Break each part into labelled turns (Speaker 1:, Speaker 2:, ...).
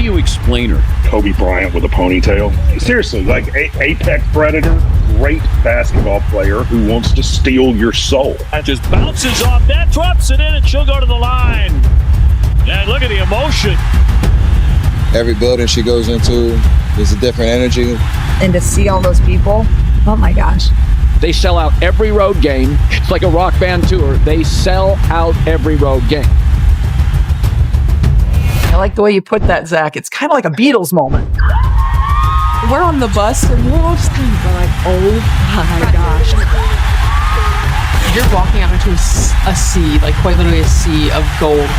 Speaker 1: you explain her?
Speaker 2: Kobe Bryant with a ponytail. Seriously, like apex predator, great basketball player who wants to steal your soul.
Speaker 1: Just bounces off that, drops it in, and she'll go to the line. And look at the emotion.
Speaker 3: Every building she goes into, there's a different energy.
Speaker 4: And to see all those people, oh my gosh.
Speaker 5: They sell out every road game. It's like a rock band tour. They sell out every road game.
Speaker 4: I like the way you put that, Zach. It's kind of like a Beatles moment.
Speaker 6: We're on the bus and we're all just kind of like, oh my gosh. You're walking out into a sea, like quite literally a sea of gold.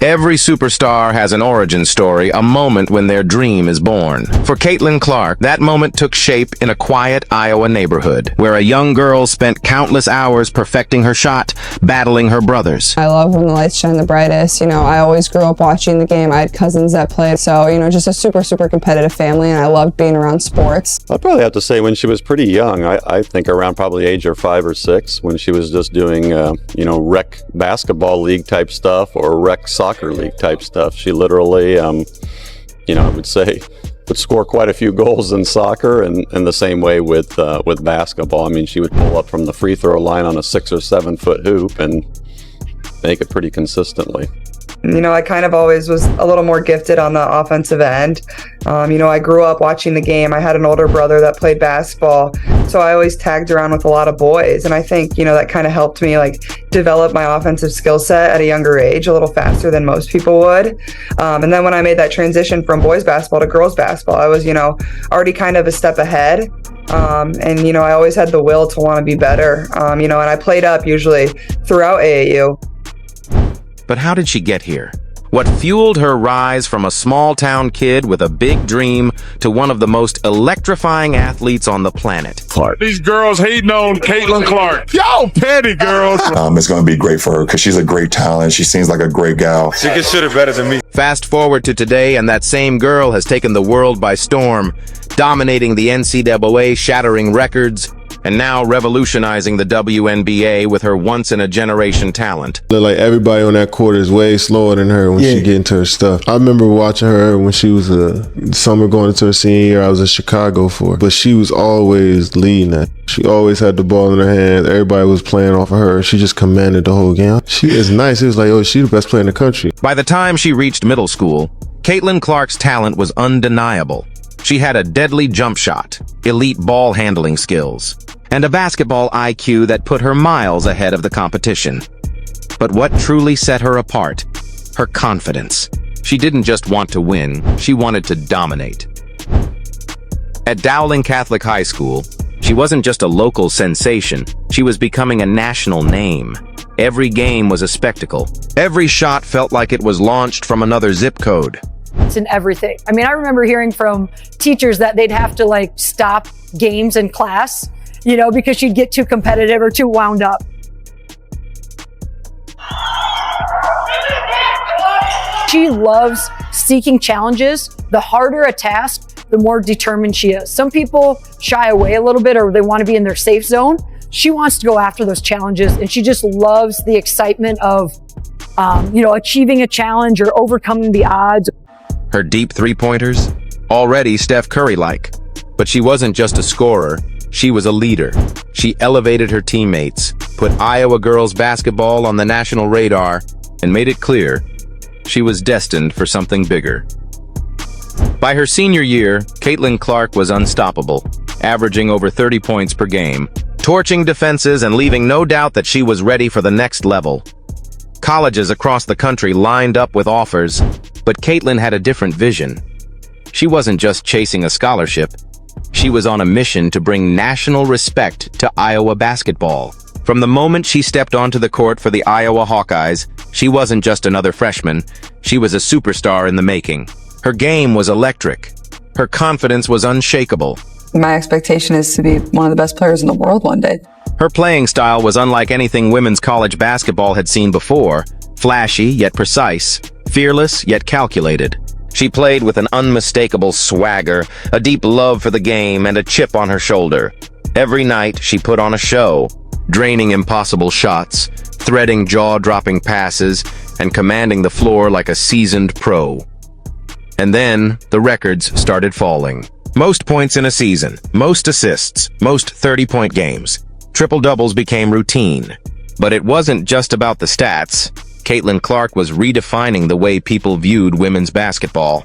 Speaker 7: Every superstar has an origin story, a moment when their dream is born. For Caitlin Clark, that moment took shape in a quiet Iowa neighborhood, where a young girl spent countless hours perfecting her shot, battling her brothers.
Speaker 8: I love when the lights shine the brightest. You know, I always grew up watching the game. I had cousins that played, so, you know, just a super, super competitive family, and I loved being around sports.
Speaker 9: I'd probably have to say when she was pretty young, I think around probably age of 5 or 6, when she was just doing, you know, rec basketball league type stuff or rec soccer league type stuff. She literally, you know, I would say would score quite a few goals in soccer, and the same way with basketball. I mean, she would pull up from the free throw line on a 6 or 7 foot hoop and make it pretty consistently.
Speaker 10: You know, I kind of always was a little more gifted on the offensive end. You know, I grew up watching the game. I had an older brother that played basketball, so I always tagged around with a lot of boys. And I think, you know, that kind of helped me like develop my offensive skill set at a younger age, a little faster than most people would. And then when I made that transition from boys basketball to girls basketball, I was, you know, already kind of a step ahead. And, you know, I always had the will to want to be better. You know, and I played up usually throughout AAU.
Speaker 7: But how did she get here? What fueled her rise from a small-town kid with a big dream to one of the most electrifying athletes on the planet?
Speaker 11: Clark. These girls hating on Caitlin Clark. Yo, petty girls.
Speaker 12: It's going to be great for her because she's a great talent. She seems like a great gal.
Speaker 11: She can shoot it better than me.
Speaker 7: Fast forward to today, and that same girl has taken the world by storm, dominating the NCAA, shattering records, and now revolutionizing the WNBA with her once-in-a-generation talent.
Speaker 13: Like everybody on that court is way slower than her when she get into her stuff. I remember watching her when she was a summer going into her senior year. I was in Chicago for her, but she was always leading that. She always had the ball in her hands. Everybody was playing off of her. She just commanded the whole game. She is nice. It was like, oh, she's the best player in the country.
Speaker 7: By the time she reached middle school, Caitlin Clark's talent was undeniable. She had a deadly jump shot, elite ball handling skills, and a basketball IQ that put her miles ahead of the competition. But what truly set her apart? Her confidence. She didn't just want to win, she wanted to dominate. At Dowling Catholic High School, she wasn't just a local sensation, she was becoming a national name. Every game was a spectacle. Every shot felt like it was launched from another zip code.
Speaker 14: It's in everything. I mean, I remember hearing from teachers that they'd have to like stop games in class, you know, because she'd get too competitive or too wound up. She loves seeking challenges. The harder a task, the more determined she is. Some people shy away a little bit or they want to be in their safe zone. She wants to go after those challenges, and she just loves the excitement of, you know, achieving a challenge or overcoming the odds.
Speaker 7: Her deep three-pointers? Already Steph Curry-like. But she wasn't just a scorer, she was a leader. She elevated her teammates, put Iowa girls basketball on the national radar, and made it clear she was destined for something bigger. By her senior year, Caitlin Clark was unstoppable, averaging over 30 points per game, torching defenses and leaving no doubt that she was ready for the next level. Colleges across the country lined up with offers, but Caitlin had a different vision. She wasn't just chasing a scholarship, she was on a mission to bring national respect to Iowa basketball. From the moment she stepped onto the court for the Iowa Hawkeyes, she wasn't just another freshman, she was a superstar in the making. Her game was electric. Her confidence was unshakable.
Speaker 4: My expectation is to be one of the best players in the world one day.
Speaker 7: Her playing style was unlike anything women's college basketball had seen before, flashy yet precise, fearless yet calculated. She played with an unmistakable swagger, a deep love for the game, and a chip on her shoulder. Every night, she put on a show, draining impossible shots, threading jaw-dropping passes and commanding the floor like a seasoned pro. And then the records started falling. Most points in a season, most assists, most 30-point games. Triple-doubles became routine. But it wasn't just about the stats. Caitlin Clark was redefining the way people viewed women's basketball.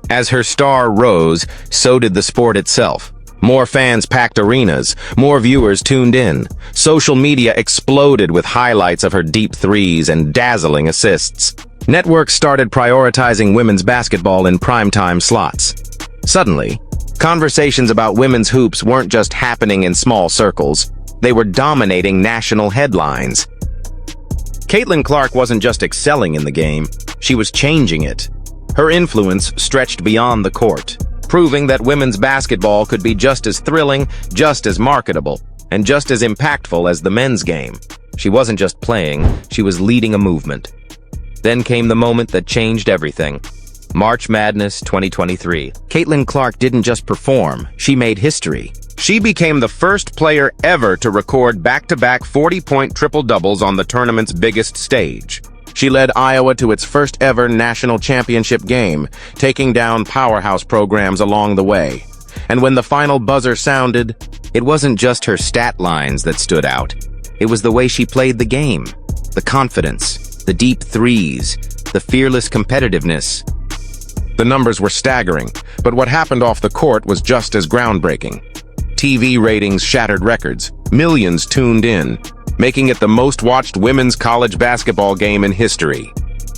Speaker 7: As her star rose, so did the sport itself. More fans packed arenas, more viewers tuned in. Social media exploded with highlights of her deep threes and dazzling assists. Networks started prioritizing women's basketball in primetime slots. Suddenly, conversations about women's hoops weren't just happening in small circles. They were dominating national headlines. Caitlin Clark wasn't just excelling in the game, she was changing it. Her influence stretched beyond the court, proving that women's basketball could be just as thrilling, just as marketable, and just as impactful as the men's game. She wasn't just playing, she was leading a movement. Then came the moment that changed everything. March Madness 2023. Caitlin Clark didn't just perform, she made history. She became the first player ever to record back-to-back 40-point triple-doubles on the tournament's biggest stage. She led Iowa to its first ever national championship game, taking down powerhouse programs along the way. And when the final buzzer sounded, it wasn't just her stat lines that stood out. It was the way she played the game. The confidence, the deep threes, the fearless competitiveness. The numbers were staggering, but what happened off the court was just as groundbreaking. TV ratings shattered records. Millions tuned in, making it the most-watched women's college basketball game in history.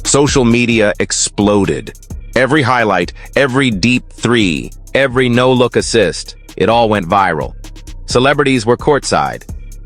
Speaker 7: Social media exploded. Every highlight, every deep three, every no-look assist, it all went viral. Celebrities were courtside.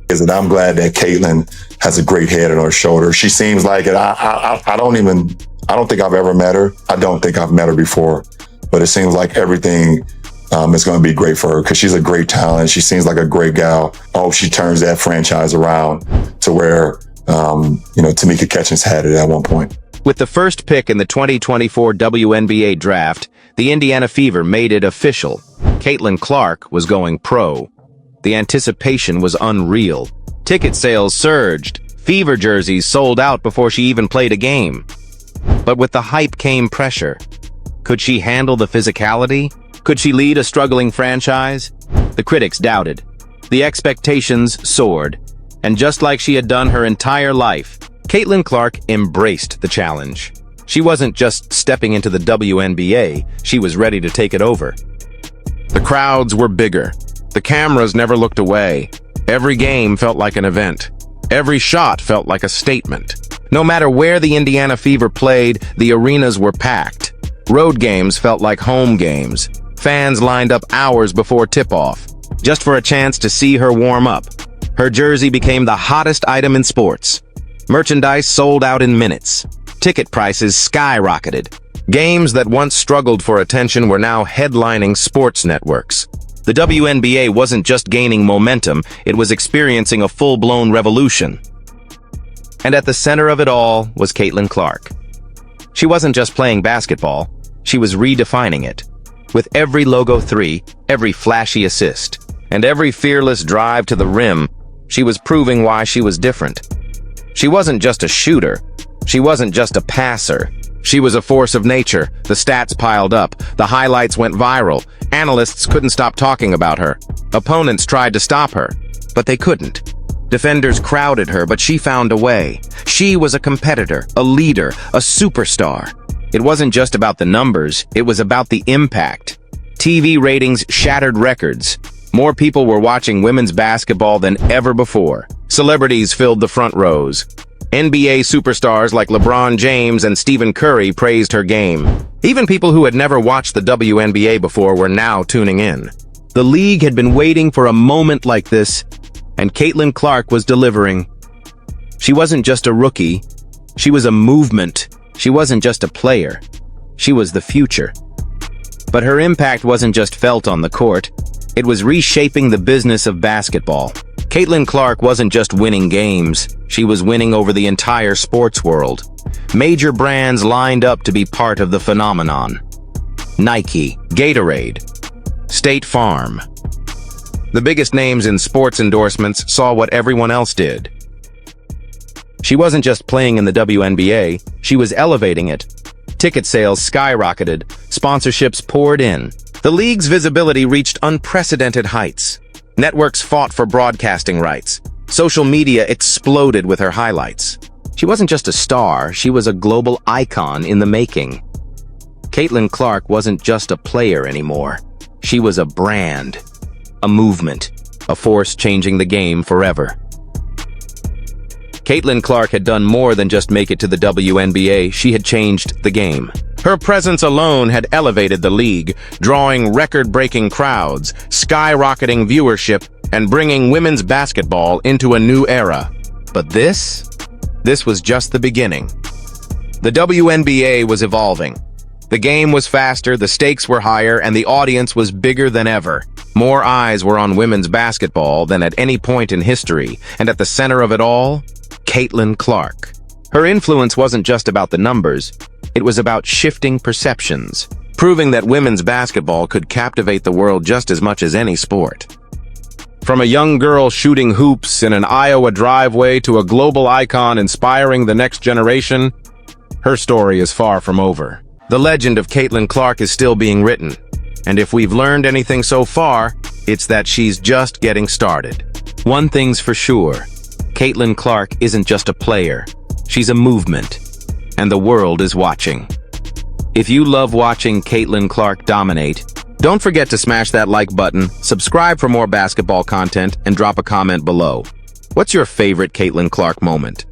Speaker 12: And I'm glad that Caitlin has a great head on her shoulder. She seems like it. I don't think I've ever met her. I don't think I've met her before, but it seems like everything is going to be great for her because she's a great talent. She seems like a great gal. I hope she turns that franchise around to where, Tamika Catchings had it at one point.
Speaker 7: With the first pick in the 2024 WNBA draft, the Indiana Fever made it official. Caitlin Clark was going pro. The anticipation was unreal. Ticket sales surged. Fever jerseys sold out before she even played a game. But with the hype came pressure. Could she handle the physicality? Could she lead a struggling franchise? The critics doubted. The expectations soared. And just like she had done her entire life, Caitlin Clark embraced the challenge. She wasn't just stepping into the WNBA, she was ready to take it over. The crowds were bigger. The cameras never looked away. Every game felt like an event. Every shot felt like a statement. No matter where the Indiana Fever played, the arenas were packed. Road games felt like home games. Fans lined up hours before tip-off, just for a chance to see her warm up. Her jersey became the hottest item in sports. Merchandise sold out in minutes. Ticket prices skyrocketed. Games that once struggled for attention were now headlining sports networks. The WNBA wasn't just gaining momentum, it was experiencing a full-blown revolution. And at the center of it all was Caitlin Clark. She wasn't just playing basketball, she was redefining it. With every logo three, every flashy assist, and every fearless drive to the rim, she was proving why she was different. She wasn't just a shooter, she wasn't just a passer. She was a force of nature. The stats piled up, the highlights went viral. Analysts couldn't stop talking about her. Opponents tried to stop her, but they couldn't. Defenders crowded her, but she found a way. She was a competitor, a leader, a superstar. It wasn't just about the numbers, it was about the impact. TV ratings shattered records. More people were watching women's basketball than ever before. Celebrities filled the front rows. NBA superstars like LeBron James and Stephen Curry praised her game. Even people who had never watched the WNBA before were now tuning in. The league had been waiting for a moment like this, and Caitlin Clark was delivering. She wasn't just a rookie, she was a movement. She wasn't just a player, she was the future. But her impact wasn't just felt on the court, it was reshaping the business of basketball. Caitlin Clark wasn't just winning games, she was winning over the entire sports world. Major brands lined up to be part of the phenomenon. Nike, Gatorade, State Farm. The biggest names in sports endorsements saw what everyone else did. She wasn't just playing in the WNBA, she was elevating it. Ticket sales skyrocketed, sponsorships poured in. The league's visibility reached unprecedented heights. Networks fought for broadcasting rights. Social media exploded with her highlights. She wasn't just a star, she was a global icon in the making. Caitlin Clark wasn't just a player anymore. She was a brand, a movement, a force changing the game forever. Caitlin Clark had done more than just make it to the WNBA, she had changed the game. Her presence alone had elevated the league, drawing record-breaking crowds, skyrocketing viewership, and bringing women's basketball into a new era. But this was just the beginning. The WNBA was evolving. The game was faster, the stakes were higher, and the audience was bigger than ever. More eyes were on women's basketball than at any point in history, and at the center of it all, Caitlin Clark. Her influence wasn't just about the numbers, it was about shifting perceptions, proving that women's basketball could captivate the world just as much as any sport. From a young girl shooting hoops in an Iowa driveway to a global icon inspiring the next generation, her story is far from over. The legend of Caitlin Clark is still being written, and if we've learned anything so far, it's that she's just getting started. One thing's for sure, Caitlin Clark isn't just a player, she's a movement, and the world is watching. If you love watching Caitlin Clark dominate, don't forget to smash that like button, subscribe for more basketball content, and drop a comment below. What's your favorite Caitlin Clark moment?